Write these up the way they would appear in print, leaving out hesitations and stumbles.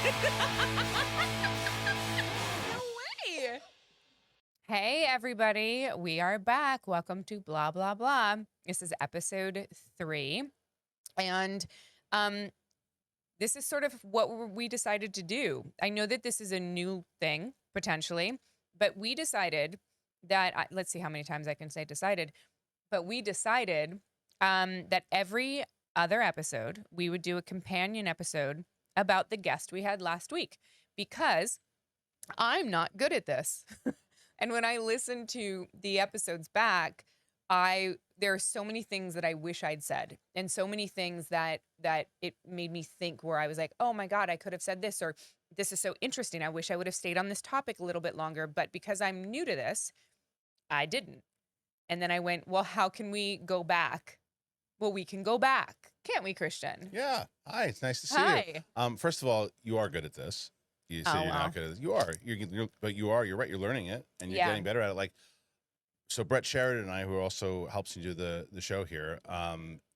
No way. Hey, everybody. We are back. Welcome to Blah, Blah, Blah. This is episode 3. And this is sort of what we decided to do. I know that this is a new thing, potentially, but we decided that, let's see how many times I can say decided, but we decided that every other episode, we would do a companion episode about the guest we had last week because I'm not good at this. And when I listen to the episodes back, there are so many things that I wish I'd said, and so many things that it made me think where I was like, oh my God, I could have said this, or this is so interesting. I wish I would have stayed on this topic a little bit longer. But because I'm new to this, I didn't. And then I went, well, how can we go back? Well, we can go back. Can't we, Christian? Yeah. Hi. It's nice to see Hi. you. First of all, you are good at this. You say Oh, you're wow. not good at this. You are. But you are. You're right. You're learning it, and you're Yeah. getting better at it. Like, so Brett Sheridan and I, who also helps you do the show here,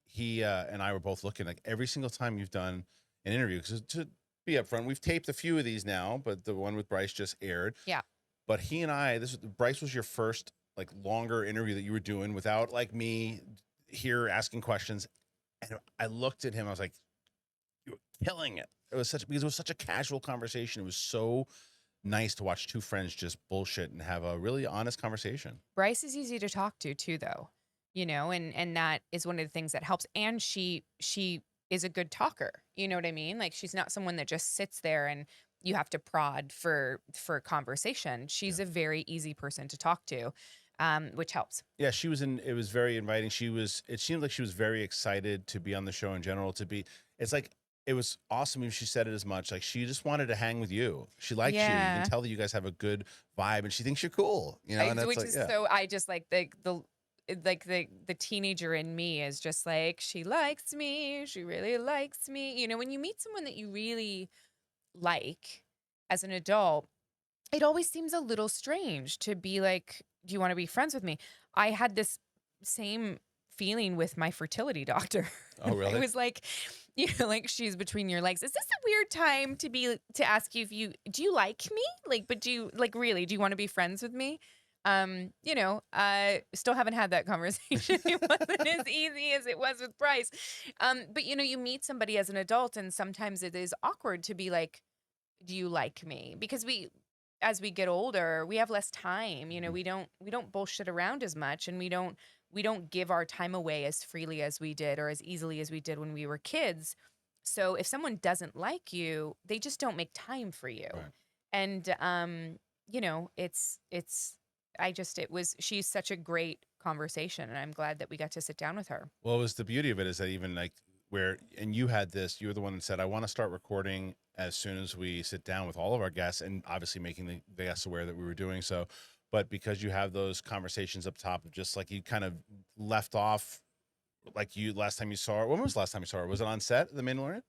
he and I were both looking like every single time you've done an interview. Because to be upfront, we've taped a few of these now, but the one with Bryce just aired. Yeah. But he and I, Bryce was your first like longer interview that you were doing without like me here asking questions. And I looked at him, I was like, you were killing it. Because it was such a casual conversation. It was so nice to watch two friends just bullshit and have a really honest conversation. Bryce is easy to talk to too, though, and that is one of the things that helps. And she is a good talker. You know what I mean? Like, she's not someone that just sits there and you have to prod for conversation. She's a very easy person to talk to, which helps. Yeah, it was very inviting. It seemed like she was very excited to be on the show in general, it's like, it was awesome. Even she said it as much. Like, she just wanted to hang with you. She likes you. You Yeah. can tell that you guys have a good vibe, and she thinks you're cool. You know, and that's Which like, is yeah. so, I just like the teenager in me is just like, she likes me. She really likes me. You know, when you meet someone that you really like as an adult, it always seems a little strange to be like, do you want to be friends with me? I had this same feeling with my fertility doctor. Oh, really? It was like, like, she's between your legs. Is this a weird time to ask you do you like me? Like, but do you really, do you want to be friends with me? I still haven't had that conversation. It wasn't as easy as it was with Bryce. But you meet somebody as an adult, and sometimes it is awkward to be like, do you like me? Because as we get older, we have less time. We don't bullshit around as much, and we don't give our time away as freely as we did, or as easily as we did when we were kids. So if someone doesn't like you, they just don't make time for you. Right. And she's such a great conversation, and I'm glad that we got to sit down with her. Well, it was the beauty of it is that even like and you were the one that said, I want to start recording as soon as we sit down with all of our guests, and obviously making the guests aware that we were doing so. But because you have those conversations up top, just like you kind of left off, like last time you saw her. When was the last time you saw her? Was it on set, The Mandalorian?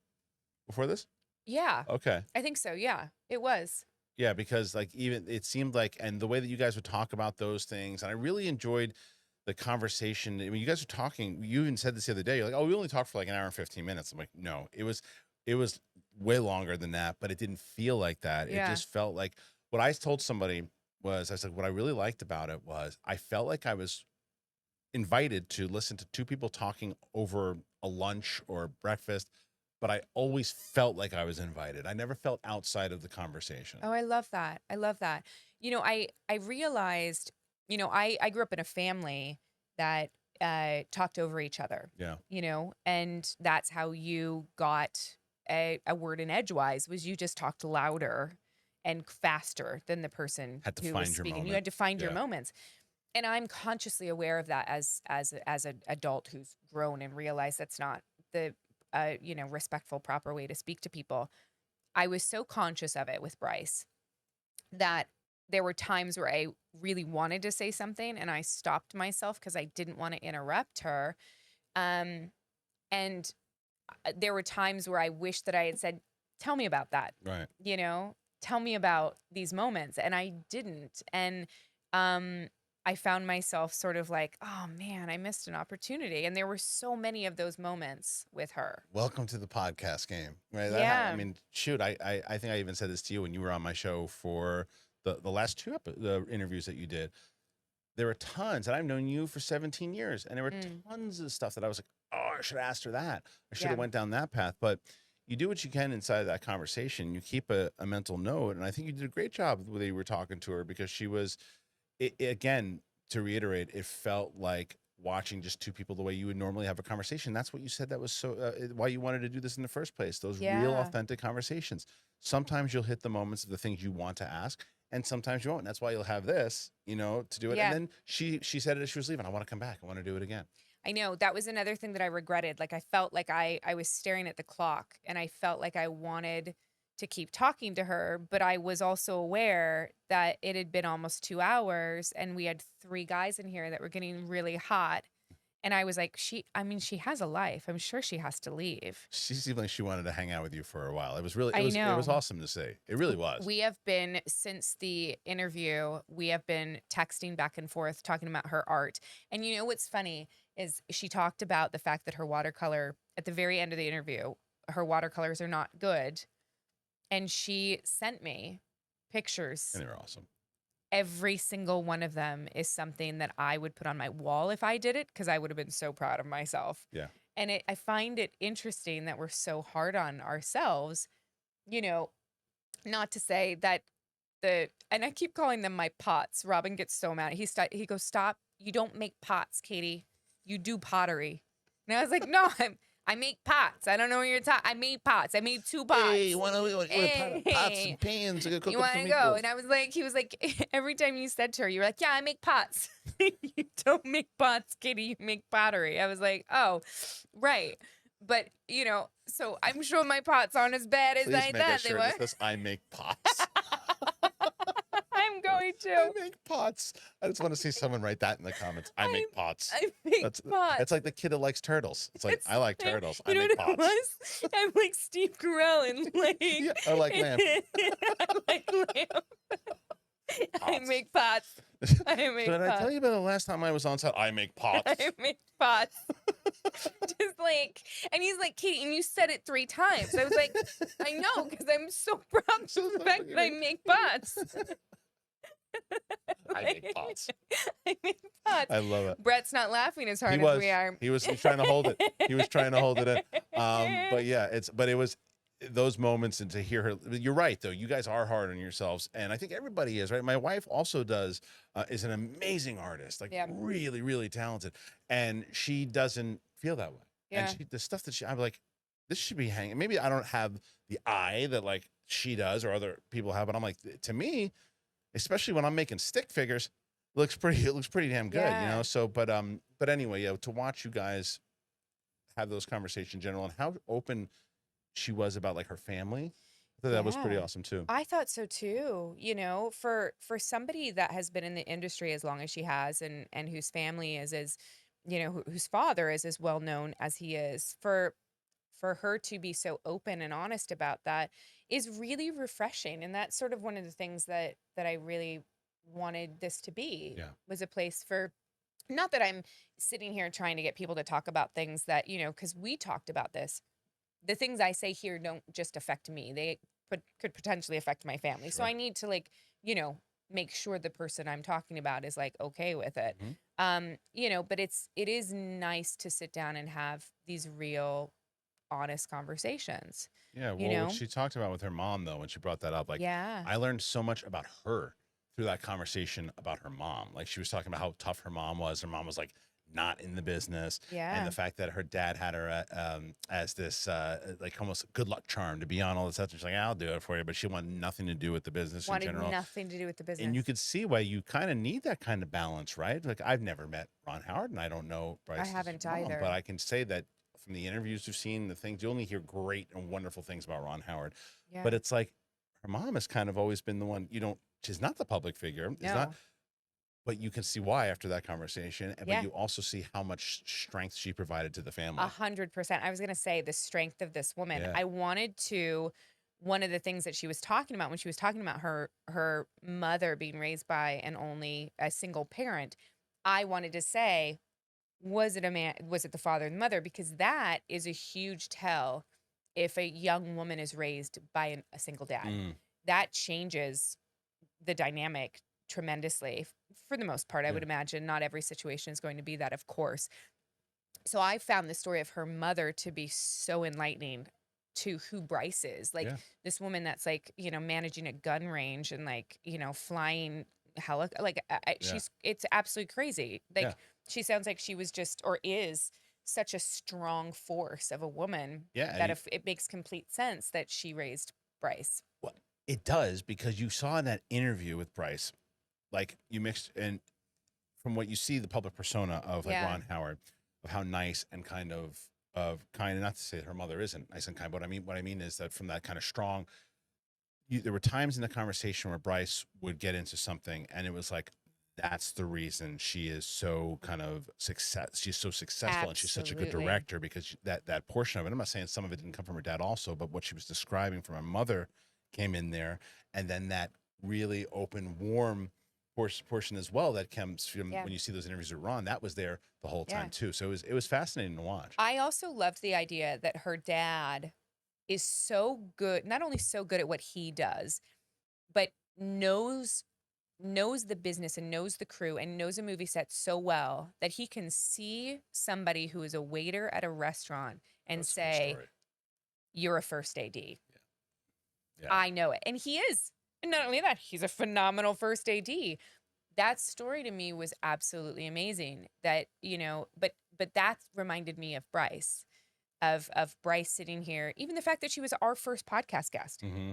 Before this? Yeah. Okay. I think so. Yeah, it was. Yeah, because like even it seemed like, and the way that you guys would talk about those things, and I really enjoyed the conversation. I mean, you guys were talking. You even said this the other day. You're like, "Oh, we only talked for like an hour and 15 minutes." I'm like, "No, it was way longer than that." But it didn't feel like that. Yeah. It just felt like what I told somebody was, I said, what I really liked about it was I felt like I was invited to listen to two people talking over a lunch or breakfast, but I always felt like I was invited. I never felt outside of the conversation. Oh, I love that. I love that. I realized, I grew up in a family that talked over each other. Yeah. And that's how you got a word in edgewise, was you just talked louder and faster than the person Had to who find was your speaking. You moment. had to find your Yeah. moments. And I'm consciously aware of that as an adult who's grown and realized that's not the respectful, proper way to speak to people. I was so conscious of it with Bryce that there were times where I really wanted to say something and I stopped myself because I didn't want to interrupt her. And there were times where I wished that I had said, tell me about that. Right. Tell me about these moments. And I didn't. And I found myself sort of like, oh man, I missed an opportunity. And there were so many of those moments with her. Welcome to the podcast game, right? I Yeah. mean, shoot, I think I even said this to you when you were on my show for the last the interviews that you did. There were tons, and I've known you for 17 years, and there were tons of stuff that I was like, oh, I should have asked her that. I should have went down that path. But you do what you can inside of that conversation. You keep a mental note, and I think you did a great job the way you were talking to her, because she was, again, to reiterate, it felt like watching just two people the way you would normally have a conversation. That's what you said. That was so why you wanted to do this in the first place. Those real authentic conversations. Sometimes you'll hit the moments of the things you want to ask, and sometimes you won't. And that's why you'll have this, to do it. And then she said it as she was leaving. I want to come back. I want to do it again. I know that was another thing that I regretted. Like I felt like I was staring at the clock, and I felt like I wanted to keep talking to her, but I was also aware that it had been almost 2 hours and we had 3 guys in here that were getting really hot. And I was like, she has a life. I'm sure she has to leave. She seemed like she wanted to hang out with you for a while. It was really, I know. It was awesome to see. It really was. We have been, since the interview, we have been texting back and forth, talking about her art. And you know what's funny is she talked about the fact that her watercolor, at the very end of the interview, her watercolors are not good. And she sent me pictures. And they were awesome. Every single one of them is something that I would put on my wall if I did it, because I would have been so proud of myself. Yeah. And I find it interesting that we're so hard on ourselves, not to say that and I keep calling them my pots. Robin gets so mad. He goes, stop. You don't make pots, Katee. You do pottery. And I was like, no, I make pots. I don't know what you're talking. I made pots. I made 2 pots. Hey, you want to pots and pans? You want to go? And I was like, he was like, every time you said to her, you were like, yeah, I make pots. You don't make pots, Katee. You make pottery. I was like, oh, right. But, so I'm sure my pots aren't as bad as I thought they were. I make pots. I'm going to. I make pots. I just want to see someone write that in the comments. I make pots. I make pots. It's like the kid that likes turtles. It's like, I like turtles. I make pots. It was? I'm like Steve Carell and like. Yeah, I like lamb. I like lamb. I make pots. I make Did pots. I tell you about the last time I was on set? I make pots. I make pots. Just like, and he's like, Katee, and you said it 3 times. I was like, I know, because I'm so proud of the fact that I make pots. I make pots. I make pots. I love it. Brett's not laughing as hard as we are. He was trying to hold it. He was trying to hold it in. But yeah, it was those moments, and to hear her. You're right, though. You guys are hard on yourselves, and I think everybody is, right? My wife also is an amazing artist, like really, really talented, and she doesn't feel that way. Yeah. And the stuff that I'm like, this should be hanging. Maybe I don't have the eye that like she does or other people have, but I'm like, to me, especially when I'm making stick figures, it looks pretty damn good, So, but anyway, to watch you guys have those conversations in general, and how open she was about like her family, I thought that was pretty awesome too. I thought so too. For somebody that has been in the industry as long as she has, and whose family is as, whose father is as well known as he is, for her to be so open and honest about that is really refreshing. And that's sort of one of the things that I really wanted this to be, was a place for, not that I'm sitting here trying to get people to talk about things that, because we talked about this. The things I say here don't just affect me. They could potentially affect my family. Sure. So I need to make sure the person I'm talking about is like okay with it. Mm-hmm. But it is nice to sit down and have these real, honest conversations. Yeah. Well, what she talked about with her mom, though, when she brought that up, like, I learned so much about her through that conversation about her mom. Like, she was talking about how tough her mom was. Her mom was like not in the business. And the fact that her dad had her as this like almost good luck charm to be on all this stuff. She's like, I'll do it for you. But she wanted nothing to do with the business in general. Nothing to do with the business. And you could see why you kind of need that kind of balance, right? Like, I've never met Ron Howard, and I don't know Bryce. I haven't either. But I can say that from the interviews you've seen, the things, you only hear great and wonderful things about Ron Howard. Yeah. But it's like her mom has kind of always been the one, she's not the public figure. No. But you can see why after that conversation. But you also see how much strength she provided to the family. 100%. I was going to say the strength of this woman. I wanted to one of the things that she was talking about when she was talking about her mother being raised by a single parent, I wanted to say, was it the father and the mother? Because that is a huge tell if a young woman is raised by a single dad. Mm. That changes the dynamic tremendously for the most part. I would imagine not every situation is going to be that, of course. So I found the story of her mother to be so enlightening to who Bryce is. Like this woman that's like, managing a gun range and like, flying it's absolutely crazy. Like she sounds like she was just, or is such a strong force of a woman that if it makes complete sense that she raised Bryce. Well, it does, because you saw in that interview with Bryce, like you mixed, and from what you see, the public persona of like Ron Howard, of how nice and kind of not to say that her mother isn't nice and kind, but what I mean is that from that kind of strong, there were times in the conversation where Bryce would get into something and it was like, that's the reason she is so kind of she's so successful. Absolutely. And she's such a good director, because that portion of it, I'm not saying some of it didn't come from her dad also, but what she was describing from her mother came in there. And then that really open, warm portion as well that comes from when you see those interviews with Ron, that was there the whole time too. So it was fascinating to watch. I also loved the idea that her dad is so good, not only so good at what he does, but knows the business and knows the crew and knows a movie set so well that he can see somebody who is a waiter at a restaurant and say, you're a first AD. Yeah. I know it. And he is. And not only that, he's a phenomenal first AD. That story to me was absolutely amazing. That, but that reminded me of Bryce, of Bryce sitting here. Even the fact that she was our first podcast guest. Mm-hmm.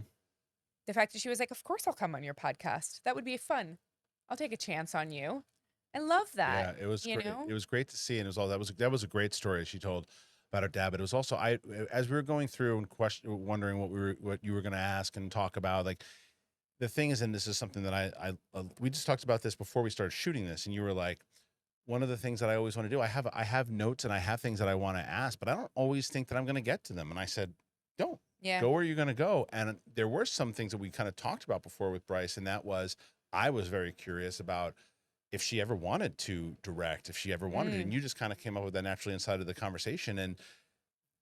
The fact that she was like, of course I'll come on your podcast. That would be fun. I'll take a chance on you. I love that. Yeah, it was great. It was great to see, and that was a great story she told about her dad. But it was also, as we were going through and wondering what you were going to ask and talk about, like the thing is, and this is something that we just talked about this before we started shooting this, and you were like, one of the things that I always want to do, I have notes and I have things that I want to ask, but I don't always think that I'm going to get to them. And I said, don't. Yeah. Go where you're going to go. And there were some things that we kind of talked about before with Bryce, and that was, I was very curious about if she ever wanted to direct, if she ever wanted it. And you just kind of came up with that naturally inside of the conversation. And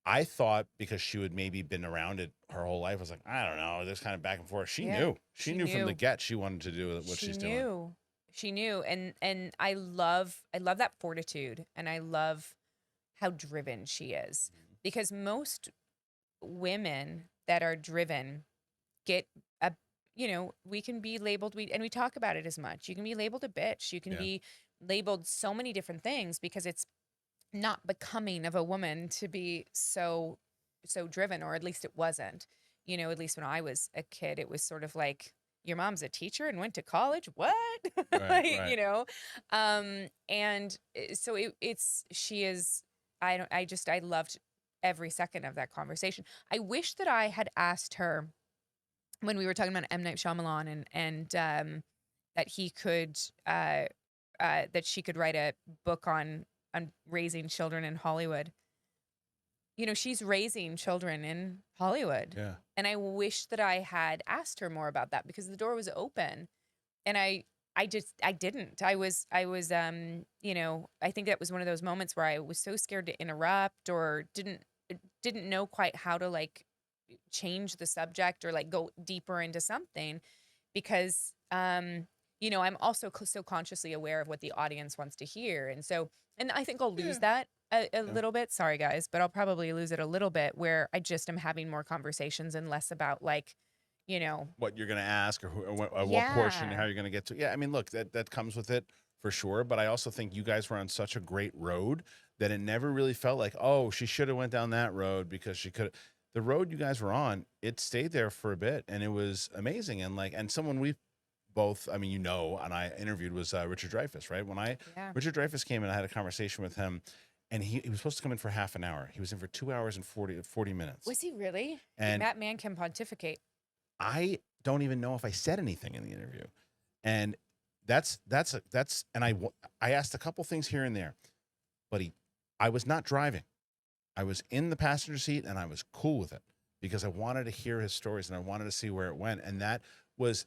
I thought, because she would maybe been around it her whole life, I was like, I don't know, this kind of back and forth. She knew. She knew from the get she wanted to do what she's doing. She knew. And I love that fortitude, and I love how driven she is. Because most women that are driven get we can be labeled, and we talk about it as much. You can be labeled a bitch. You can be labeled so many different things, because it's not becoming of a woman to be so driven, or at least it wasn't. At least when I was a kid, it was sort of like, your mom's a teacher and went to college. What? Right. And so she is, I loved every second of that conversation. I wish that I had asked her when we were talking about M. Night Shyamalan and that he could, that she could write a book on raising children in Hollywood. She's raising children in Hollywood. Yeah. And I wish that I had asked her more about that, because the door was open. And I didn't. I was, I think that was one of those moments where I was so scared to interrupt, or didn't know quite how to like change the subject or like go deeper into something, because, I'm also so consciously aware of what the audience wants to hear. And I think I'll lose that a little bit. Sorry guys, but I'll probably lose it a little bit, where I just am having more conversations and less about like, what you're going to ask, or what portion, how you're going to get to. Yeah. I mean, look, that comes with it for sure. But I also think you guys were on such a great road that it never really felt like, oh, she should have went down that road, because she could. The road you guys were on, it stayed there for a bit, and it was amazing. And someone we both, and I interviewed was Richard Dreyfuss, right? When Richard Dreyfuss came in, I had a conversation with him, and he was supposed to come in for half an hour. He was in for 2 hours and 40 minutes. Was he really? And that man can pontificate. I don't even know if I said anything in the interview. And and I asked a couple things here and there, but I was not driving. I was in the passenger seat, and I was cool with it, because I wanted to hear his stories and I wanted to see where it went. And it was,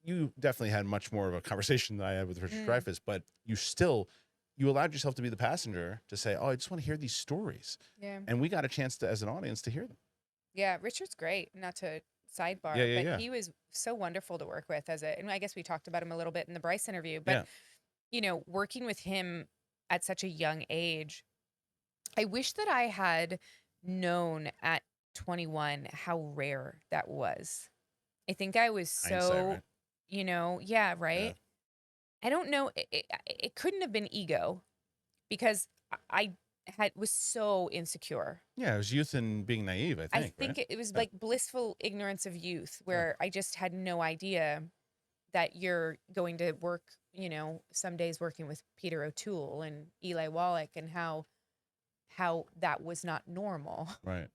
you definitely had much more of a conversation than I had with Richard Dreyfuss, but you allowed yourself to be the passenger to say, oh, I just want to hear these stories. Yeah. And we got a chance to, as an audience, to hear them. Yeah. Richard's great. Not to sidebar, but he was so wonderful to work with and I guess we talked about him a little bit in the Bryce interview, but working with him at such a young age, I wish that I had known at 21 how rare that was. I think I was so, right? Yeah. I don't know. It couldn't have been ego because I was so insecure. Yeah, it was youth and being naive, I think. Right? It was like blissful ignorance of youth where I just had no idea that you're going to work, some days working with Peter O'Toole and Eli Wallach and how that was not normal. Right.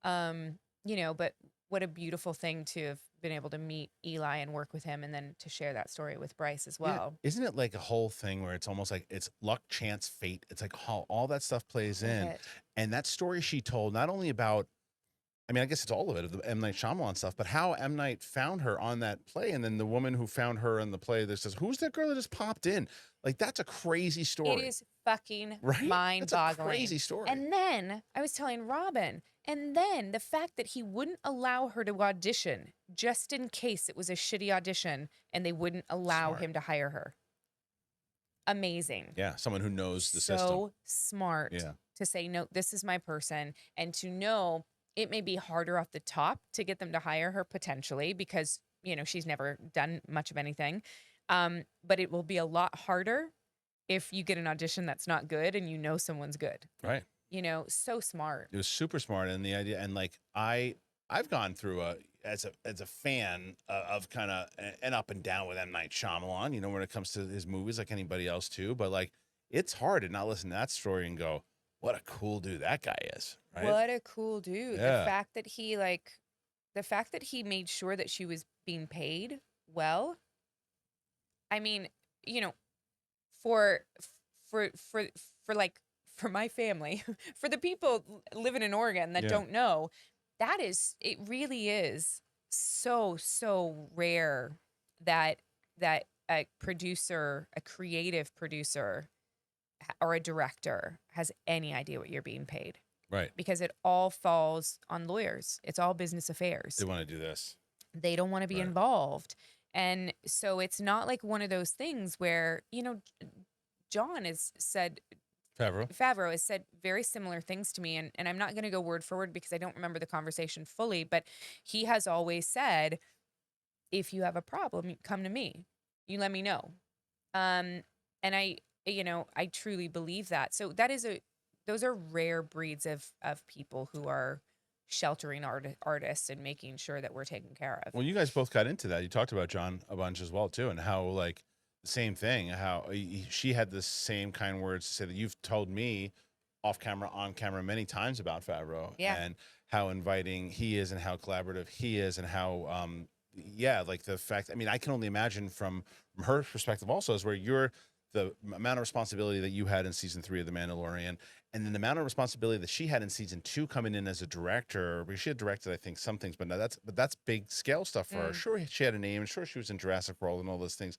But what a beautiful thing to have been able to meet Eli and work with him and then to share that story with Bryce as well. Yeah. Isn't it like a whole thing where it's almost like it's luck, chance, fate? It's like how all that stuff plays in. And that story she told, not only about, I mean, I guess it's all of it, of the M. Night Shyamalan stuff, but how M. Night found her on that play. And then the woman who found her in the play that says, who's that girl that just popped in? Like, that's a crazy story. It is fucking right? mind-boggling. That's a crazy story. And then I was telling Robin, and then the fact that he wouldn't allow her to audition just in case it was a shitty audition and they wouldn't allow him to hire her. Amazing. Yeah, someone who knows the system. So smart to say, no, this is my person. And to know it may be harder off the top to get them to hire her potentially because, she's never done much of anything. But it will be a lot harder if you get an audition that's not good and someone's good. Right. So smart. It was super smart. And the idea, and like, I've gone through as a fan of kind of an up and down with M. Night Shyamalan, when it comes to his movies, like anybody else too. But like, it's hard to not listen to that story and go, what a cool dude that guy is. Right? What a cool dude. Yeah. The fact that he made sure that she was being paid well. I mean, for my family, for the people living in Oregon that don't know, it really is so rare that a producer, a creative producer or a director has any idea what you're being paid. Right. Because it all falls on lawyers. It's all business affairs. They want to do this. They don't want to be involved. And so it's not like one of those things where, John has said, Favreau has said very similar things to me. And I'm not going to go word for word because I don't remember the conversation fully, but he has always said, if you have a problem, come to me. You let me know. And I truly believe that. So those are rare breeds of people who are sheltering artists and making sure that we're taken care of. Well, you guys both got into that. You talked about John a bunch as well too, and how like the same thing, how she had the same kind words to say that you've told me off camera, on camera many times about Favreau and how inviting he is and how collaborative he is and how, like the fact, I mean, I can only imagine from her perspective also is where the amount of responsibility that you had in season 3 of The Mandalorian, and then the amount of responsibility that she had in season 2 coming in as a director. She had directed, I think, some things, but that's big scale stuff for her. Sure, she had a name, and sure, she was in Jurassic World and all those things.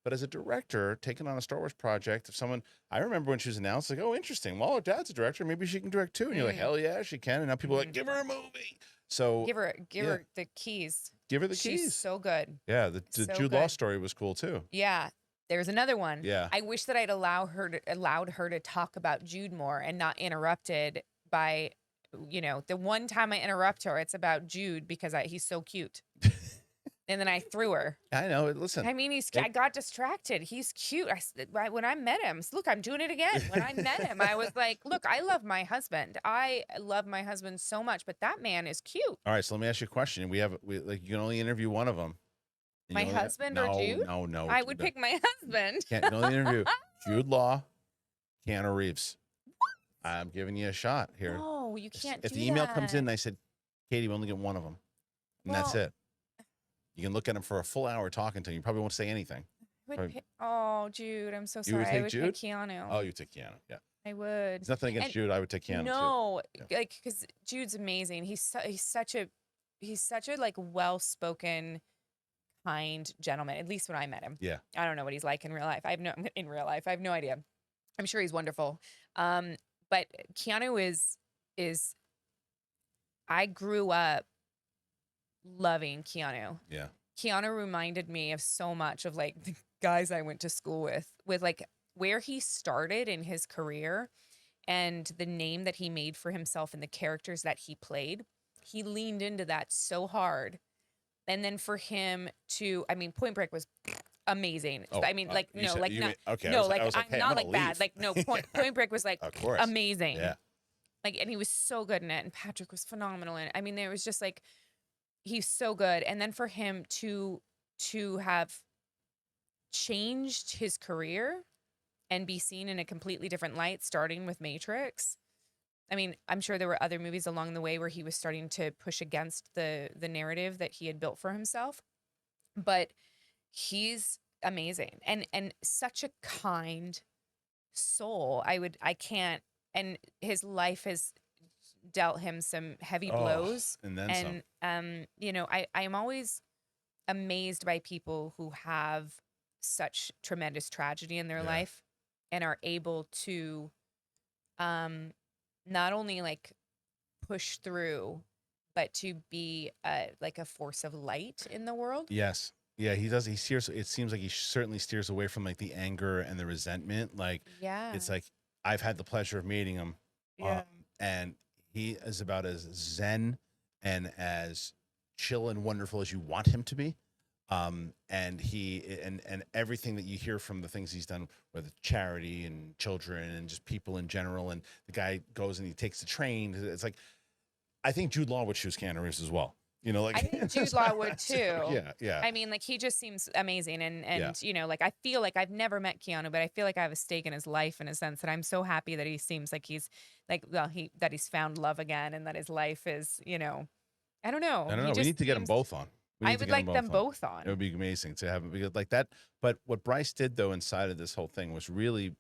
But as a director, taking on a Star Wars project, I remember when she was announced, like, oh, interesting. Well, her dad's a director. Maybe she can direct too. And you're like, hell yeah, she can. And now people are like, give her a movie. So give her the keys. Give her the keys. She's so good. Yeah, the Jude Law story was cool too. Yeah. There's another one. Yeah. I wish that I'd allowed her to talk about Jude more and not interrupted by, the one time I interrupt her, it's about Jude because he's so cute. And then I threw her. I know. Listen. I mean, I got distracted. He's cute. When I met him, look, I'm doing it again. When I met him, I was like, look, I love my husband. I love my husband so much, but that man is cute. All right. So let me ask you a question. You can only interview one of them. My husband or Jude? No. I would pick my husband. Can't only interview Jude Law, Keanu Reeves. What? I'm giving you a shot here. No, you can't. If the email comes in, and I said, Katee, we only get one of them, and that's it. You can look at him for a full hour talking to him. You probably won't say anything. Oh, Jude, I'm so sorry. I would pick Keanu. Oh, you take Keanu. Yeah. I would. It's nothing against And Jude. I would take Keanu too. no, Yeah. like because Jude's amazing. He's such a like well-spoken, kind gentleman. At least when I met him. Yeah. I don't know what he's like in real life. In real life. I have no idea. I'm sure he's wonderful. But Keanu is I grew up loving Keanu. Yeah. Keanu reminded me of so much of like the guys I went to school with like where he started in his career and the name that he made for himself and the characters that he played. He leaned into that so hard. And then for him to, I mean, Point Break was amazing. Oh, I mean, like, you no, said- like, you not, mean- okay, I no, was- like, I was like, I'm hey, I'm not gonna like bad. leave. Like, no, Point Break was like Of course. amazing. Yeah. Like, and he was so good in it. And Patrick was phenomenal in it. I mean, there was just like, he's so good. And then for him to have changed his career and be seen in a completely different light, starting with Matrix. I mean, I'm sure there were other movies along the way where he was starting to push against the narrative that he had built for himself. But he's amazing and such a kind soul. I can't, and his life has dealt him some heavy blows. And then some. And you know, I am always amazed by people who have such tremendous tragedy in their Yeah. life and are able to not only like push through but to be like a force of light in the world. Yes. Yeah, he does. He steers. It seems like he certainly steers away from like the anger and the resentment. Like, Yeah. it's like I've had the pleasure of meeting him, Yeah. and he is about as zen and as chill and wonderful as you want him to be. And he and everything that you hear from the things he's done with charity and children and just people in general. And the guy goes and he takes the train. It's like, I think Jude Law would choose Keanu Reeves as well. You know, like I think Jude Law would too. Yeah, yeah. I mean, like he just seems amazing, and Yeah. you know, like I feel like I've never met Keanu, but I feel like I have a stake in his life in a sense that I'm so happy that he seems like he's like, well, that he's found love again, and that his life is, you know, I don't know. I don't know. He We just need to get them seems- both on. We I need to would get like them both on. It would be amazing to have them because like that. But what Bryce did though inside of this whole thing was really,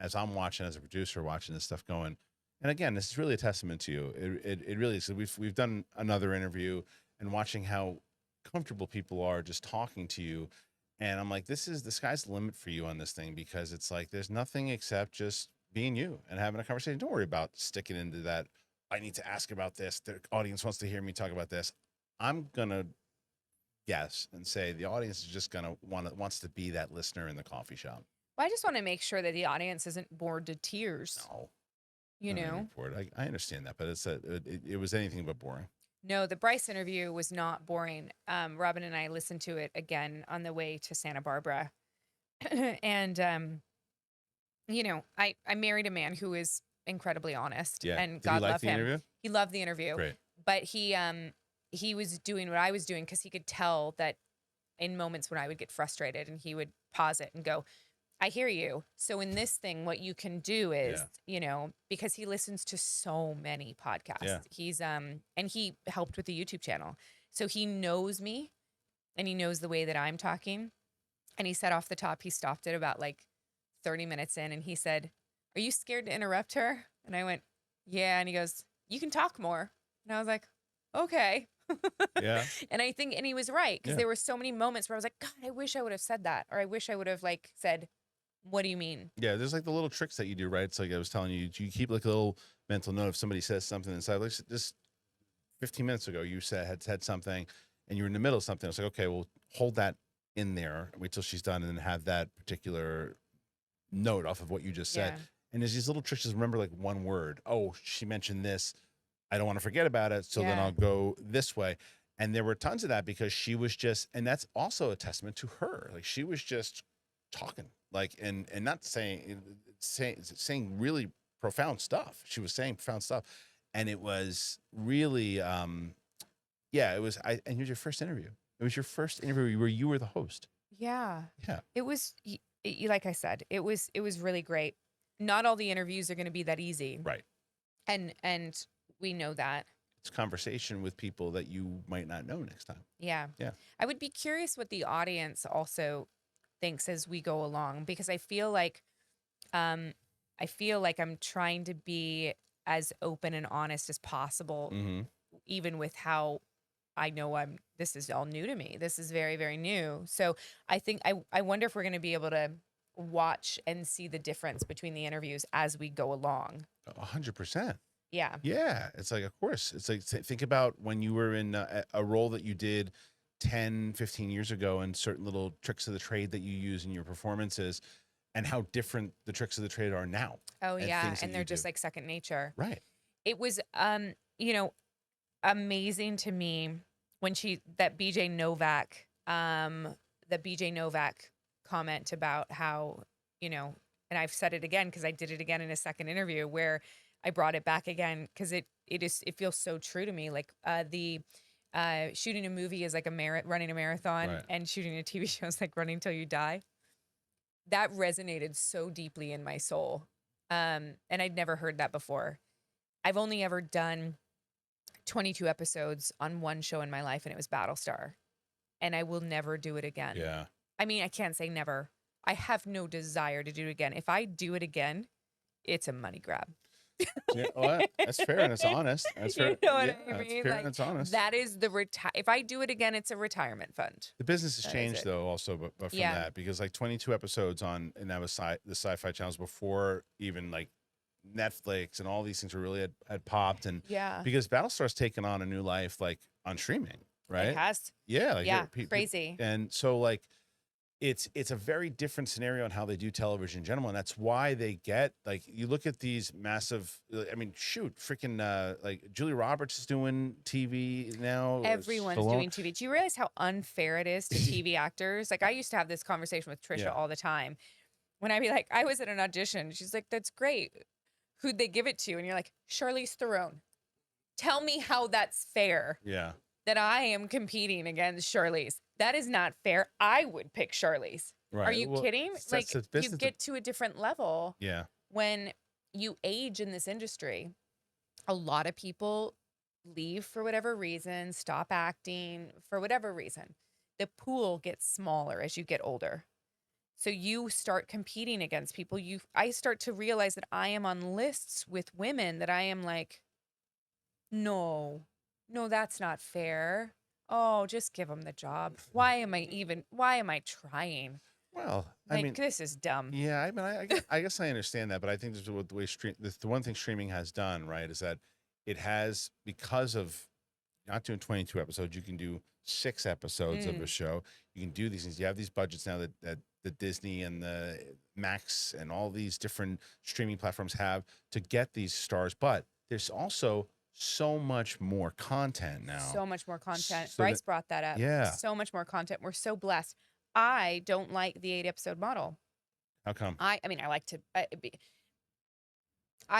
as I'm watching as a producer, watching this stuff going, and again, this is really a testament to you. It really is. So we've done another interview and watching how comfortable people are just talking to you, and I'm like, the sky's the limit for you on this thing because it's like there's nothing except just being you and having a conversation. Don't worry about sticking into that. I need to ask about this. The audience wants to hear me talk about this. I'm gonna guess and say the audience is just gonna wants to be that listener in the coffee shop. Well, I just want to make sure that the audience isn't bored to tears. No, You know, I understand that, but it was anything but boring. no, the Bryce interview was not boring. Robin and I listened to it again on the way to Santa Barbara. And, you know, I married a man who is incredibly honest, Yeah. and Did God you like love the him. interview? He loved the interview, Great. but he was doing what I was doing because he could tell that in moments when I would get frustrated and he would pause it and go, I hear you. So in this thing, what you can do is, Yeah. you know, because he listens to so many podcasts. Yeah. He's and he helped with the YouTube channel. So he knows me and he knows the way that I'm talking. And he said off the top, he stopped it about like 30 minutes in and he said, "Are you scared to interrupt her?" And I went, "Yeah." And he goes, "You can talk more." And I was like, "Okay." Yeah. And I think, and he was right, because Yeah. there were so many moments where I was like, God, I wish I would have said that. Or I wish I would have like said, "What do you mean?" Yeah, there's like the little tricks that you do, right? It's like I was telling you, you keep like a little mental note if somebody says something inside. Like just 15 minutes ago, you had said something, and you were in the middle of something. It's like, okay, well, hold that in there, wait till she's done, and then have that particular note off of what you just said. Yeah. And there's these little tricks. Just remember like one word. Oh, she mentioned this. I don't want to forget about it, so then Yeah. I'll go this way. And there were tons of that because she was just, and that's also a testament to her. Like she was just talking, like, and not saying really profound stuff. She was saying profound stuff, and it was really, yeah, it was. And it was your first interview. It was your first interview where you were the host. Yeah. Yeah. It was, like I said, it was really great. Not all the interviews are going to be that easy. Right. And we know that. It's conversation with people that you might not know next time. Yeah. Yeah. I would be curious what the audience also thinks as we go along, because I feel like I feel like I'm trying to be as open and honest as possible, Mm-hmm. even with how I know this is all new to me. This is very, very new. So I think I wonder if we're going to be able to watch and see the difference between the interviews as we go along. 100%. Yeah. Yeah, it's like, of course, it's like, think about when you were in a role that you did 10, 15 years ago, and certain little tricks of the trade that you use in your performances, and how different the tricks of the trade are now. Oh And yeah, things that and you they're do. just like second nature. Right. It was you know, amazing to me when that BJ Novak comment about how, and I've said it again because I did it again in a second interview where I brought it back again because it feels so true to me. Like the shooting a movie is like running a marathon, Right. and shooting a TV show is like running till you die. That resonated so deeply in my soul. And I'd never heard that before. I've only ever done 22 episodes on one show in my life, and it was Battlestar. And I will never do it again. Yeah. I mean, I can't say never. I have no desire to do it again. If I do it again, it's a money grab. Yeah, well, that's fair and it's honest. That's fair. You know what Yeah, I that's mean? fair Like, and it's honest. that is if I do it again, it's a retirement fund. The business has That is changed it. though, also, but from Yeah. that, because like 22 episodes on, and that was the sci-fi channels before even like Netflix and all these things were really had popped, and Yeah. because Battlestar's taken on a new life like on streaming, right? It has. Yeah, like Yeah. Crazy. and so like it's a very different scenario on how they do television in general, and that's why they get, like, you look at these massive, I mean, shoot, freaking like Julia Roberts is doing TV now. Everyone's Stallone. doing TV. Do you realize how unfair it is to TV actors? Like, I used to have this conversation with Trisha Yeah. all the time. When I'd be like, I was at an audition. She's like, that's great. Who'd they give it to? And you're like, Charlize Theron. Tell me how that's fair Yeah. that I am competing against Charlize. That is not fair. I would pick Charlize. Right. Are you kidding? That's Like, the you business. get to a different level Yeah. when you age in this industry. A lot of people leave for whatever reason, stop acting for whatever reason. The pool gets smaller as you get older. So you start competing against people. I start to realize that I am on lists with women that I am like, no, that's not fair. Oh, just give them the job. Why am I trying? Well, Like, I mean, this is dumb. yeah, I mean, I guess I understand that, but I think this is what the way the one thing streaming has done, right, is that it has, because of not doing 22 episodes, you can do 6 episodes of a show. You can do these things. You have these budgets now that the Disney and the Max and all these different streaming platforms have to get these stars, but there's also so much more content now. So much more content. So Bryce brought that up. yeah. So much more content. We're so blessed. I don't like the 8-episode model. How come? I mean, I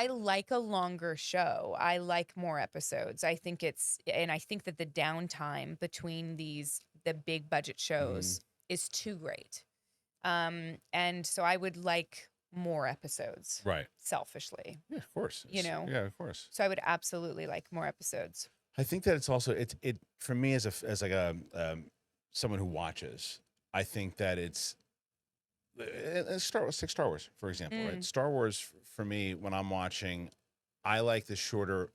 like a longer show. I like more episodes. I think that the downtime between the big budget shows is too great. And so I would like more episodes. Right. Selfishly. Yeah, of course. Yeah, of course. So I would absolutely like more episodes. I think that it's also it for me as like a someone who watches. I think that it's Star Wars, for example, right? Star Wars for me, when I'm watching, I like the shorter,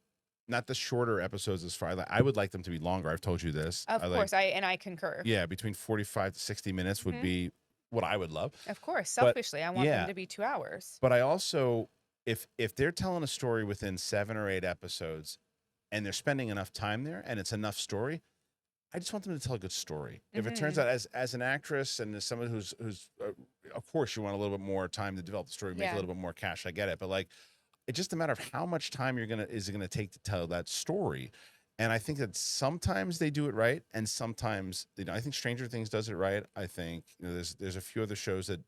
not the shorter episodes as far. I would like them to be longer. I've told you this. Of course, I concur. Yeah, between 45 to 60 minutes would be what I would love. Of course, selfishly, I want yeah. them to be 2 hours. But I also, if they're telling a story within 7 or 8 episodes, and they're spending enough time there, and it's enough story, I just want them to tell a good story. If it turns out, as an actress and as someone who's of course you want a little bit more time to develop the story, make a little bit more cash. I get it, but like, it's just a matter of how much time is it gonna take to tell that story. And I think that sometimes they do it right, and sometimes I think Stranger Things does it right. I think there's a few other shows that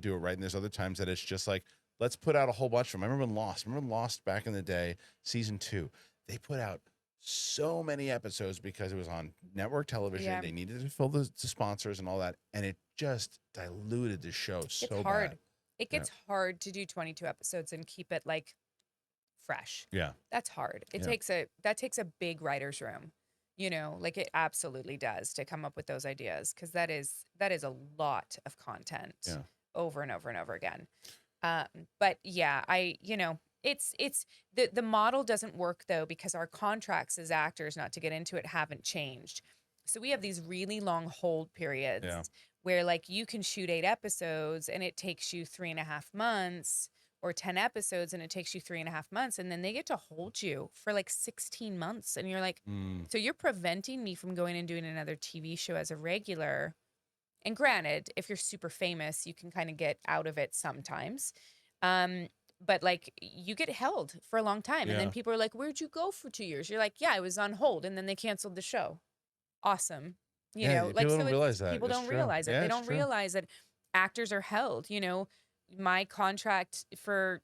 do it right, and there's other times that it's just like, let's put out a whole bunch of them. I remember Lost back in the day, season 2. They put out so many episodes because it was on network television. Yeah. They needed to fill the sponsors and all that, and it just diluted the show so hard. bad. It gets hard to do 22 episodes and keep it like fresh. Yeah, that's hard. That takes a big writer's room. Like it absolutely does, to come up with those ideas, because that is a lot of content over and over and over again. Um, but yeah, it's the model doesn't work though because our contracts as actors, not to get into it, haven't changed. So we have these really long hold periods Yeah. where like you can shoot 8 episodes and it takes you 3.5 months, or 10 episodes and it takes you 3.5 months, and then they get to hold you for like 16 months, and you're like, Mm. so you're preventing me from going and doing another TV show as a regular. And granted, if you're super famous, you can kind of get out of it sometimes. Um, but like you get held for a long time. And then Yeah. people are like, where'd you go for 2 years? You're like, yeah, I was on hold. And then they canceled the show. Awesome. Yeah. Like, People so don't realize it's, that. people It's don't true. realize it. Yeah, They it's don't true. realize that actors are held. My contract for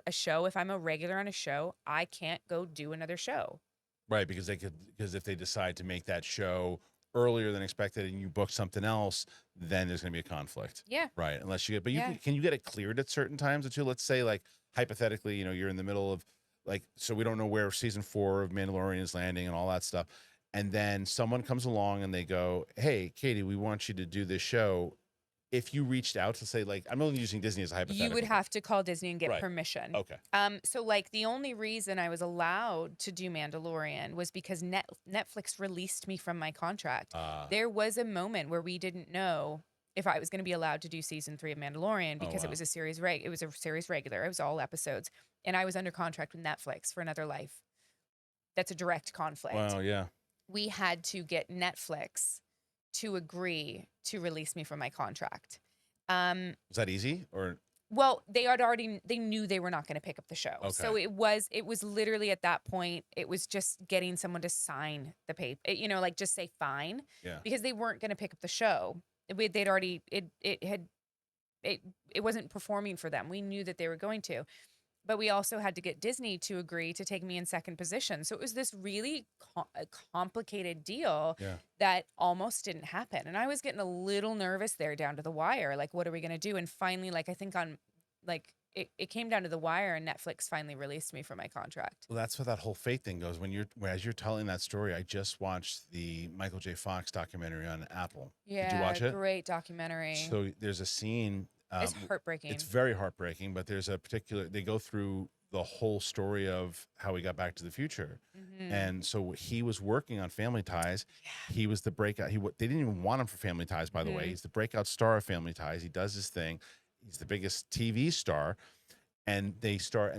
a show, if I'm a regular on a show, I can't go do another show. Right, because if they decide to make that show earlier than expected and you book something else, then there's going to be a conflict. Yeah. Right, unless you get, but Yeah. can you get it cleared at certain times too? Let's say like hypothetically, you're in the middle of like, so we don't know where season 4 of Mandalorian is landing and all that stuff, and then someone comes along and they go, "Hey, Katee, we want you to do this show." If you reached out to say, like, I'm only using Disney as a hypothetical. You would have to call Disney and get Right. permission. Okay. So like the only reason I was allowed to do Mandalorian was because Netflix released me from my contract. There was a moment where we didn't know if I was going to be allowed to do season 3 of Mandalorian because it was a series it was a series regular. It was all episodes, and I was under contract with Netflix for another life. That's a direct conflict. Wow. Yeah. We had to get Netflix to agree to release me from my contract. Was that easy or? Well, they knew they were not going to pick up the show. Okay. So it was literally at that point, it was just getting someone to sign the paper, like just say fine, Yeah. because they weren't going to pick up the show. They'd already, it wasn't performing for them. We knew that they were going to, but we also had to get Disney to agree to take me in second position. So it was this really complicated deal Yeah. that almost didn't happen. And I was getting a little nervous there down to the wire. Like, what are we going to do? And finally, like, I think it came down to the wire and Netflix finally released me from my contract. Well, that's where that whole fate thing goes. As you're telling that story, I just watched the Michael J. Fox documentary on Apple. Yeah. Did you watch it? Great documentary. So there's a scene. It's heartbreaking. It's very heartbreaking, but there's they go through the whole story of how he got Back to the Future. Mm-hmm. And so he was working on Family Ties. Yeah. He was the breakout. They didn't even want him for Family Ties, by the way. He's the breakout star of Family Ties. He does his thing. He's the biggest TV star. And they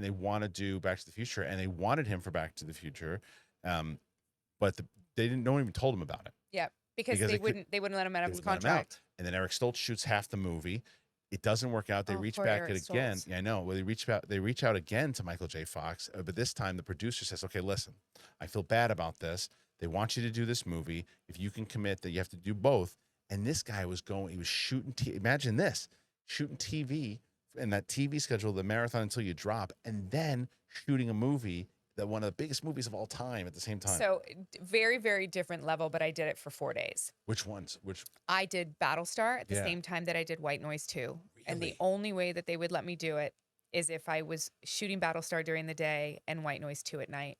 want to do Back to the Future, and they wanted him for Back to the Future. But no one even told him about it. Yeah. Because they wouldn't let him out of his contract. And then Eric Stoltz shoots half the movie. It doesn't work out. They reach back Eric again. Stoltz. Yeah, I know. Well, they reach out again to Michael J. Fox, but this time the producer says, "Okay, listen, I feel bad about this. They want you to do this movie. If you can commit that you have to do both." And this guy was shooting. Imagine this, shooting TV and that TV schedule, the marathon until you drop, and then shooting a movie, that one of the biggest movies of all time at the same time. So very, very different level, but I did it for 4 days. Which ones? I did Battlestar at the same time that I did White Noise 2. Really? And the only way that they would let me do it is if I was shooting Battlestar during the day and White Noise 2 at night.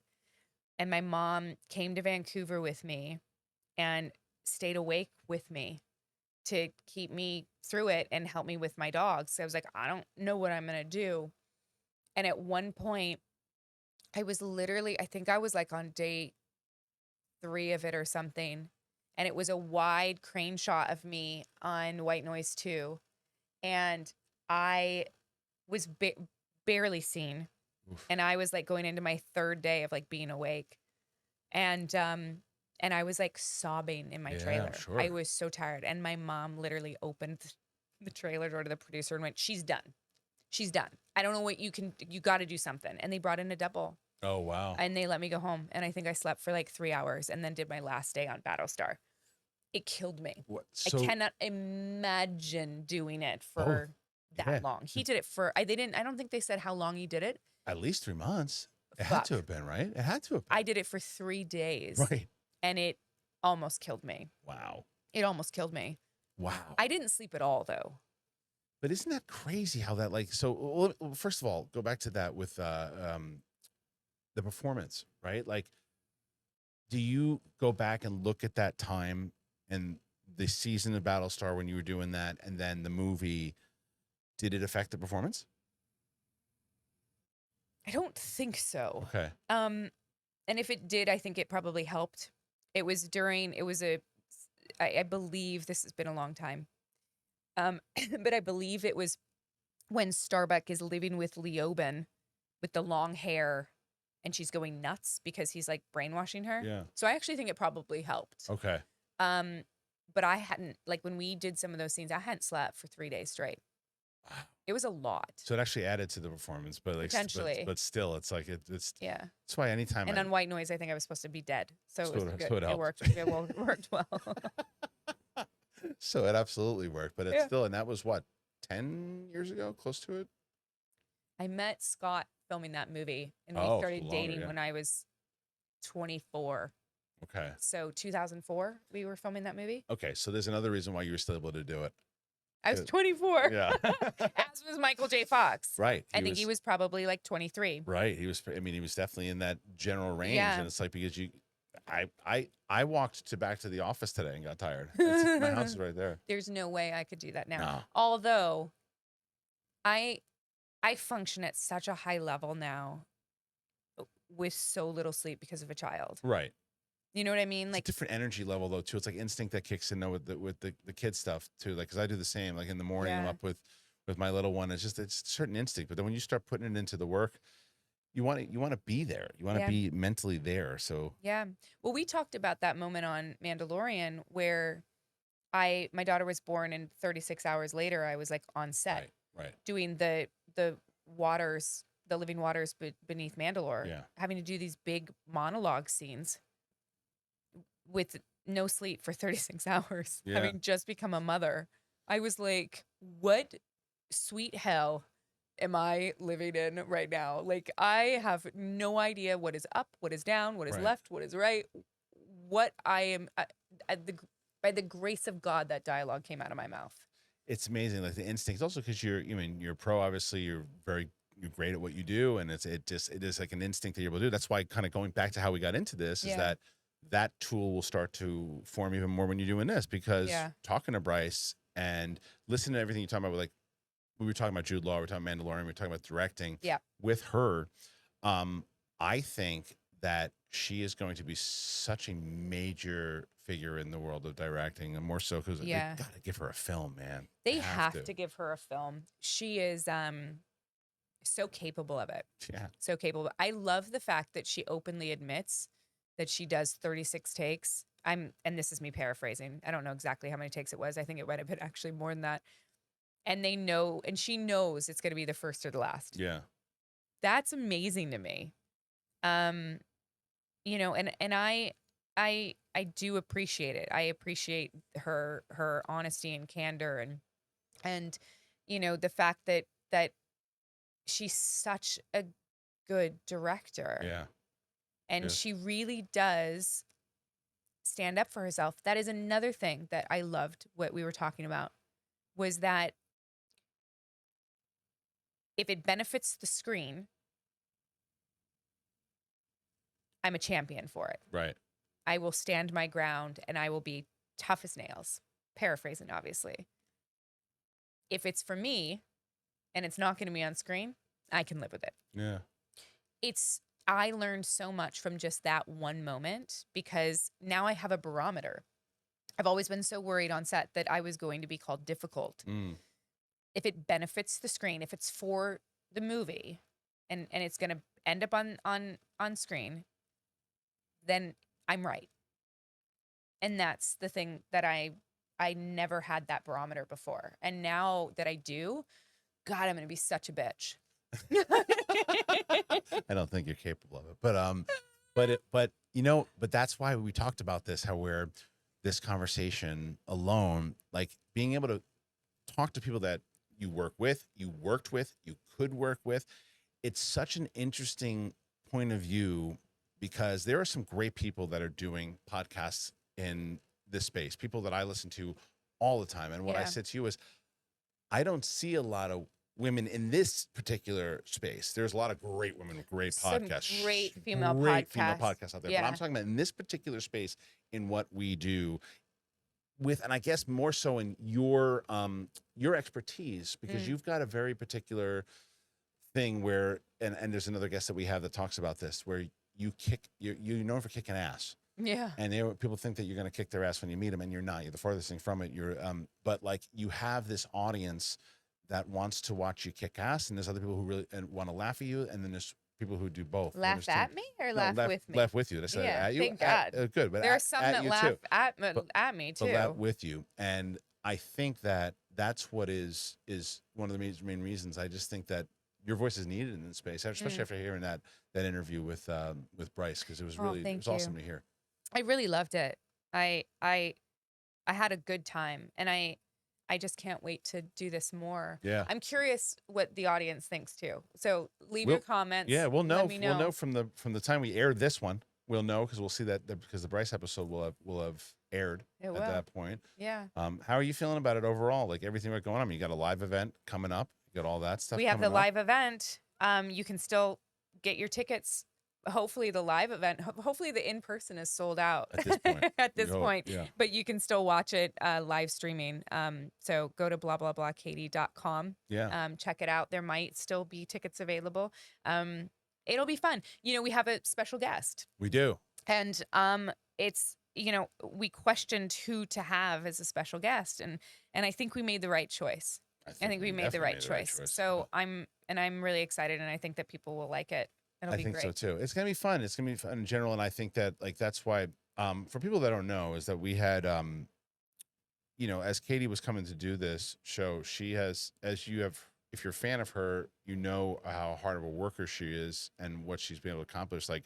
And my mom came to Vancouver with me and stayed awake with me to keep me through it and help me with my dogs. So I was like, I don't know what I'm going to do. And at one point, I think I was like on day 3 of it or something. And it was a wide crane shot of me on White Noise 2. And I was barely seen. Oof. And I was like going into my 3rd day of like being awake. And I was like sobbing in my trailer. Sure. I was so tired. And my mom literally opened the trailer door to the producer and went, "She's done. She's done. I don't know what you got to do something." And they brought in a double. Oh, wow. And they let me go home. And I think I slept for like 3 hours and then did my last day on Battlestar. It killed me. What? I cannot imagine doing it for that long. He did it for, I don't think they said how long he did it. At least 3 months. It had to have been, right? It had to have been. I did it for 3 days. Right. And it almost killed me. Wow. It almost killed me. Wow. I didn't sleep at all, though. But isn't that crazy how that, like, so first of all, go back to that with the performance, right? Like, do you go back and look at that time and the season of Battlestar when you were doing that and then the movie, did it affect the performance? I don't think so. Okay. And if it did, I think it probably helped. It was I believe this has been a long time. But I believe it was when Starbuck is living with Leoben with the long hair and she's going nuts because he's like brainwashing her. Yeah. So I actually think it probably helped. Okay. But I hadn't, like when we did some of those scenes, I hadn't slept for 3 days straight. Wow. It was a lot. So it actually added to the performance, but like, Potentially. but still, it's like it's. Yeah. That's why anytime And on White Noise, I think I was supposed to be dead. So it was good. So it helped. worked. It worked well. So it absolutely worked, but it's Yeah. still, and that was what, 10 years ago, close to it. I met Scott filming that movie, and we Oh, started longer, dating yeah. when I was 24. Okay. So 2004, we were filming that movie. Okay. So there's another reason why you were still able to do it. I was Good. 24. Yeah. As was Michael J. Fox. Right. I think he was probably like 23. Right. He was. I mean, he was definitely in that general range, Yeah. and it's like because I walked back to the office today and got tired. My house is right there. There's no way I could do that now. No. Although I function at such a high level now with so little sleep because of a child. Right. You know what I mean? It's Like a different energy level though too. It's like instinct that kicks in though with the kid stuff too. Like because I do the same. Like in the morning I'm Yeah. up with my little one. It's a certain instinct. But then when you start putting it into the work, you want to be there. You want to Yeah. be mentally there. So yeah. Well, we talked about that moment on Mandalorian where my daughter was born and 36 hours later I was like on set right. doing the waters, the living waters beneath Mandalore, Yeah. having to do these big monologue scenes with no sleep for 36 hours, Yeah. having just become a mother. I was like, what sweet hell am I living in right now? Like, I have no idea what is up, what is down, what is Right. left, what is right, what I am. By the grace of God, that dialogue came out of my mouth. It's amazing, like the instincts. Also, because you're pro. Obviously, you're great at what you do, and it is like an instinct that you're able to do. That's why, kind of going back to how we got into this, is Yeah. that tool will start to form even more when you're doing this. Because Yeah. talking to Bryce and listening to everything you're talking about, like we were talking about Jude Law, we were talking about Mandalorian, we were talking about directing. Yeah. With her, I think that she is going to be such a major figure in the world of directing, and more so because Yeah. they gotta give her a film, man. They have to give her a film. She is so capable of it. Yeah. So capable. I love the fact that she openly admits that she does 36 takes. And this is me paraphrasing. I don't know exactly how many takes it was. I think it might have been actually more than that. And they know, and she knows it's going to be the first or the last. Yeah. That's amazing to me. You know, and I do appreciate it. I appreciate her honesty and candor and you know, the fact that she's such a good director. Yeah. And Yes. she really does stand up for herself. That is another thing that I loved what we were talking about, was that if it benefits the screen, I'm a champion for it. Right. I will stand my ground and I will be tough as nails. Paraphrasing, obviously. If it's for me and it's not going to be on screen, I can live with it. Yeah. I learned so much from just that one moment, because now I have a barometer. I've always been so worried on set that I was going to be called difficult. Mm. If it benefits the screen, if it's for the movie and it's going to end up on screen, then I'm right. And that's the thing that I never had that barometer before. And now that I do, God, I'm going to be such a bitch. I don't think you're capable of it, but that's why we talked about this, how we're this conversation alone, like being able to talk to people that you work with, you worked with, you could work with. It's such an interesting point of view, because there are some great people that are doing podcasts in this space, people that I listen to all the time. And what I said to you is, I don't see a lot of women in this particular space. There's a lot of great women with great podcasts. Some great female podcasts out there. Yeah. But I'm talking about in this particular space, in what we do with, and I guess more so in your expertise, because you've got a very particular thing where, and there's another guest that we have that talks about this, where you're known for kicking ass. Yeah. And people think that you're going to kick their ass when you meet them, and you're not. You're the farthest thing from it. But like you have this audience that wants to watch you kick ass, and there's other people who really want to laugh at you, and then there's people who do both. Laugh at me or No, laugh with me? Laugh with you. That's Yeah, at you. thank God. Good, but There are some that laugh too. at me too. But laugh with you, and I think that that's what is one of the main reasons. I just think that your voice is needed in this space, especially after hearing that interview with Bryce, because it was really it was awesome to hear. I really loved it. I had a good time, and I just can't wait to do this more. Yeah. I'm curious what the audience thinks too. So leave your comments. Yeah, we'll know. Let me know. We'll know from the time we aired this one. We'll know because we'll see that because the Bryce episode will have aired at that point. Yeah. How are you feeling about it overall? Like everything that's going on. I mean, you got a live event coming up. You got all that stuff. We have the live event. You can still get your tickets. Hopefully the live event, hopefully the in-person is sold out at this point. Yeah. But you can still watch it live streaming. So go to BlahBlahBlahKatee.com. Yeah. Check it out. There might still be tickets available. It'll be fun. We have a special guest. We do. And it's, we questioned who to have as a special guest, and I think we made the right choice. I think we made the right choice. So I'm really excited, and I think that people will like it. It'll be great. I think so too. It's gonna be fun. It's gonna be fun in general, and I think that that's why. For people that don't know, is that we had, as Katee was coming to do this show, she has, if you're a fan of her, how hard of a worker she is and what she's been able to accomplish. Like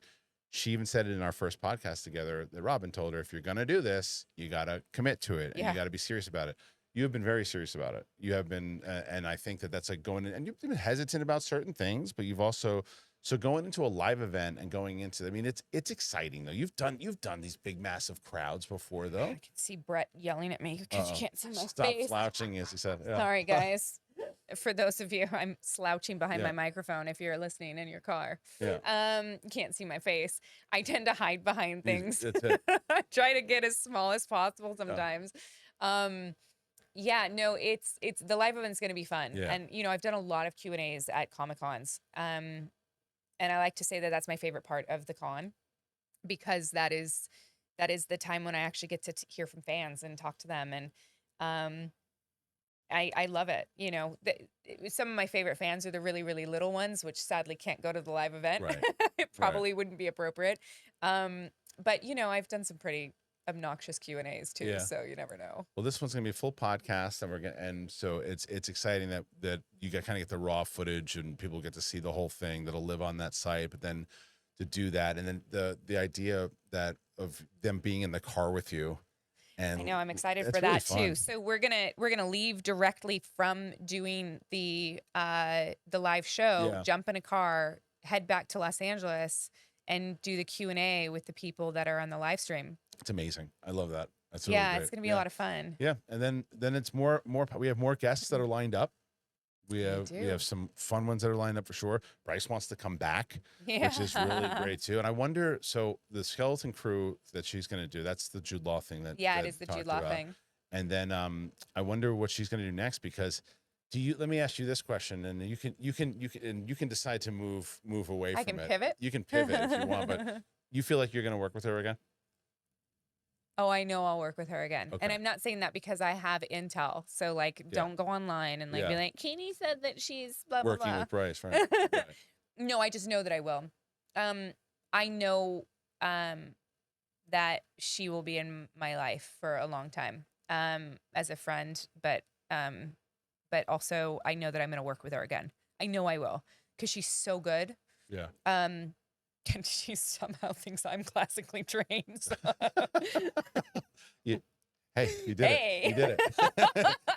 she even said it in our first podcast together that Robin told her, if you're gonna do this, you gotta commit to it and you gotta be serious about it. You have been very serious about it. You have been, and I think that's like going in, and you've been hesitant about certain things, but you've also. So going into a live event and going into, I mean, it's exciting though. You've done these big, massive crowds before though. I can see Brett yelling at me because you can't see my face. Stop slouching, as he said. Yeah. Sorry, guys. For those of you, I'm slouching behind my microphone if you're listening in your car. Yeah. You can't see my face. I tend to hide behind things. That's it. I try to get as small as possible sometimes. Yeah, no, it's the live event's going to be fun. Yeah. And, I've done a lot of Q&As at Comic-Cons. And I like to say that that's my favorite part of the con, because that is the time when I actually get to hear from fans and talk to them. And I love it. Some of my favorite fans are the really, really little ones, which sadly can't go to the live event. Right. It probably wouldn't be appropriate. But, I've done some pretty obnoxious Q&As too, so you never know. Well, this one's gonna be a full podcast, and so it's exciting that you kind of get the raw footage and people get to see the whole thing that'll live on that site. But then to do that, and then the idea of them being in the car with you, and I know I'm excited for that too. So we're gonna leave directly from doing the live show, jump in a car, head back to Los Angeles, and do the Q&A with the people that are on the live stream. It's amazing. I love that. That's really great. It's gonna be a lot of fun. Yeah, and then it's more. We have more guests that are lined up. We have some fun ones that are lined up for sure. Bryce wants to come back, which is really great too. And I wonder, so the skeleton crew that she's going to do, that's the Jude Law thing it is the Jude Law thing. And then I wonder what she's going to do next, because let me ask you this question, and you can decide to move away from it. I can pivot. You can pivot if you want, but you feel like you're going to work with her again? Oh, I know I'll work with her again. Okay. And I'm not saying that because I have intel. So don't go online and be like, Keanu said that she's blah, blah, working blah. with Bryce, right? Right. No, I just know that I will. I know that she will be in my life for a long time as a friend, but also I know that I'm going to work with her again. I know I will, because she's so good. Yeah. And she somehow thinks I'm classically trained. So. You did it. You did it.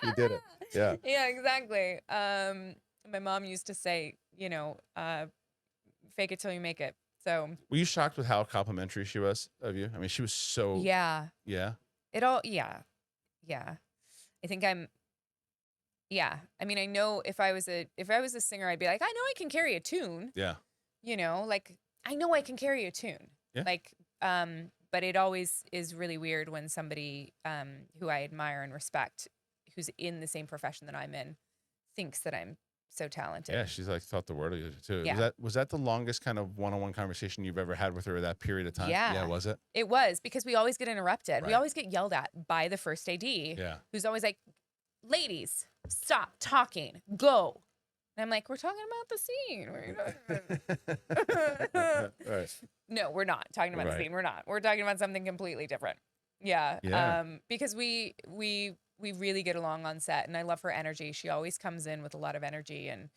You did it. Yeah. Yeah, exactly. My mom used to say, fake it till you make it. So. Were you shocked with how complimentary she was of you? I mean, she was so. Yeah. Yeah. Yeah. I think I'm. Yeah. I mean, I know if I was a singer, I'd be like, I know I can carry a tune. Yeah. I know I can carry a tune. Yeah. But it always is really weird when somebody who I admire and respect, who's in the same profession that I'm in, thinks that I'm so talented. Yeah, she's like thought the world of you too. Yeah. Was that the longest kind of one-on-one conversation you've ever had with her that period of time? Yeah. Was it? It was, because we always get interrupted. We Right. always get yelled at by the first AD, Yeah. who's always like, ladies, stop talking, go. And I'm like, we're talking about the scene. Right. No, we're not talking about the Right. scene. We're not. We're talking about something completely different. Yeah. Yeah. Because we really get along on set, and I love her energy. She always comes in with a lot of energy, and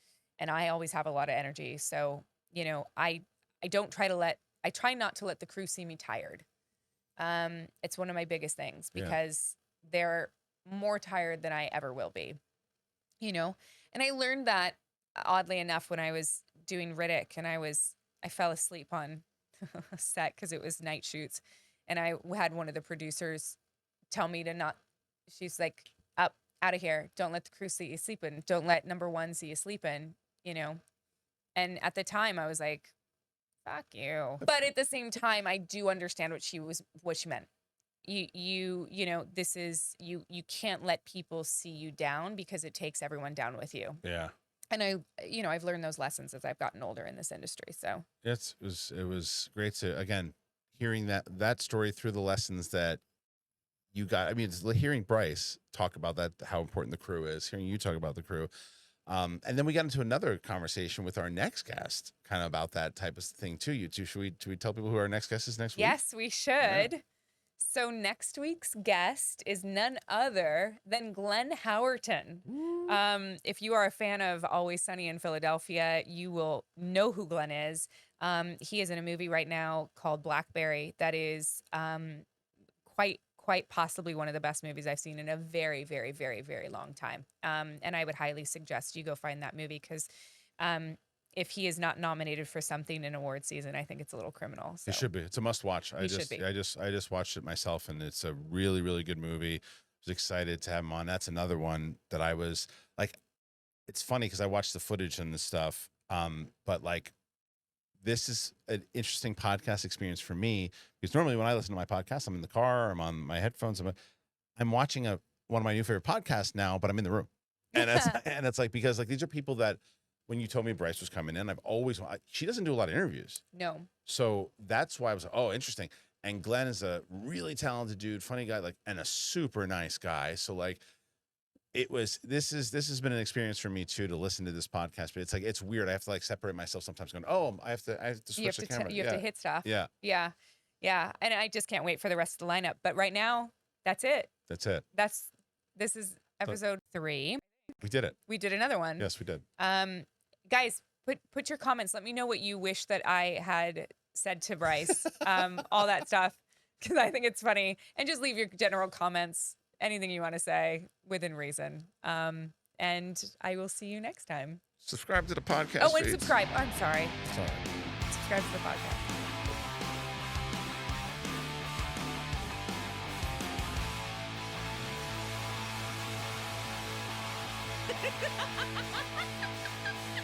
I always have a lot of energy. So, you know, I try not to let the crew see me tired. It's one of my biggest things, because they're more tired than I ever will be, you know? And I learned that, oddly enough, when I was doing Riddick, and I fell asleep on a set because it was night shoots. And I had one of the producers tell me to not, she's like, up, out of here. Don't let the crew see you sleeping. Don't let number one see you sleeping, you know? And at the time I was like, fuck you. But at the same time, I do understand what she meant. You know, this is, you can't let people see you down, because it takes everyone down with you. Yeah. And I've learned those lessons as I've gotten older in this industry. So It was great to, again, hearing that story through the lessons that you got. I mean, it's hearing Bryce talk about that, how important the crew is, hearing you talk about the crew. And then we got into another conversation with our next guest, kind of about that type of thing too. You two, should we tell people who our next guest is next week? Yes, we should. Yeah. So next week's guest is none other than Glenn Howerton. If you are a fan of Always Sunny in Philadelphia, you will know who Glenn is. He is in a movie right now called Blackberry that is quite possibly one of the best movies I've seen in a very, very, very, very long time. And I would highly suggest you go find that movie, because if he is not nominated for something in award season, I think it's a little criminal. So. It should be. It's a must watch. I just watched it myself, and it's a really, really good movie. I was excited to have him on. That's another one that I was like, it's funny because I watched the footage and the stuff. But like, this is an interesting podcast experience for me, because normally when I listen to my podcast, I'm in the car, I'm on my headphones, I'm watching one of my new favorite podcasts now, but I'm in the room. And it's like, because like, these are people that, when you told me Bryce was coming in, she doesn't do a lot of interviews. No. So that's why I was like, oh, interesting. And Glenn is a really talented dude, funny guy, like, and a super nice guy. So like, this has been an experience for me too, to listen to this podcast, but it's like, it's weird. I have to like separate myself sometimes going, oh, I have to switch the camera. You have to hit stuff. Yeah. Yeah. Yeah. And I just can't wait for the rest of the lineup. But right now, that's it. This is episode 3. We did it. We did another one. Yes, we did. Guys, put your comments. Let me know what you wish that I had said to Bryce, all that stuff, because I think it's funny. And just leave your general comments, anything you want to say within reason. And I will see you next time. Subscribe to the podcast. Oh, and subscribe. I'm sorry. Sorry. Subscribe to the podcast. Ha ha ha ha ha!